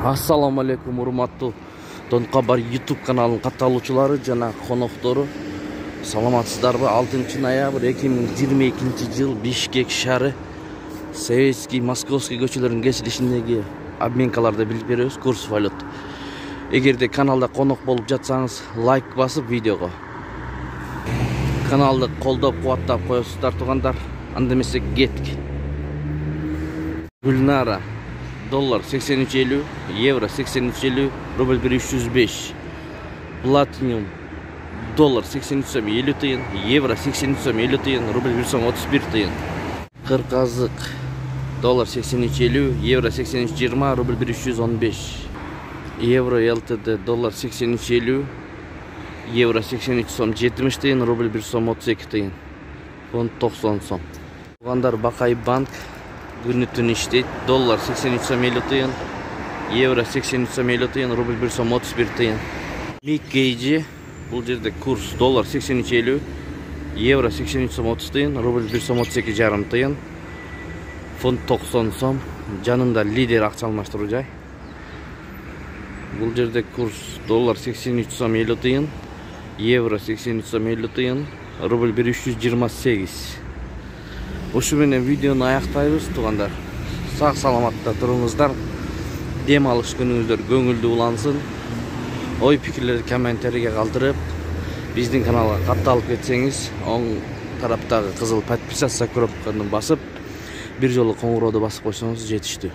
Assalamu alaikum урматтуу Дон Кабар YouTube каналынын катталуучулары жана коноктору. Саламатсыздарбы? 6 ноябрь 2022-жыл Бишкек шаары Советский, Московский көчөлөрүнүн кесилишиндеги обменкаларды билип беребиз, курс валют. Эгерде каналда конок болуп жатсаңыз, лайк басып видеого. Каналды колдоп, кубаттап коесуздар тугандар. Анда эмесе кетик. Гүлнара доллар 83.50, евро 83.50, рубль 305. Платинум доллар 83.50 тыйын, евро 83.50 тыйын, рубль 131 тыйын. Кырказык доллар 83.50, евро 83.20, рубль 315. Евро ЛТД доллар 83.50, евро 83.70 тыйын, рубль 132 тыйын. Фунт 90 сом. Тугандар, Бакай банк күнү түн иштейт. Доллар 83.50 тыйын, евро 83.50 тыйын, рубль 131 тыйын. Миккейджи бул жерде курс доллар 83.50, евро 83.30 тыйын, рубль 132,5 тыйын. Фунт 90 сом. Жанында лидер акча алмаштыруу жай. Бул жерде курс доллар 83.50 тыйын, евро 83.50 тыйын, рубль 328. Ушу менен видеону аяктайбыз тугандар. Сак саламатта туруңуздар. Дем алыш күнүңүздөр көңүлдүү улансын. Ой пикирлерди комментарийге калтырып, биздин каналга катталып кетсеңиз, оң тараптагы кызыл подписаться кнопканы басып, бир жолу коңгурооду басып койсоңуз жетиштүү.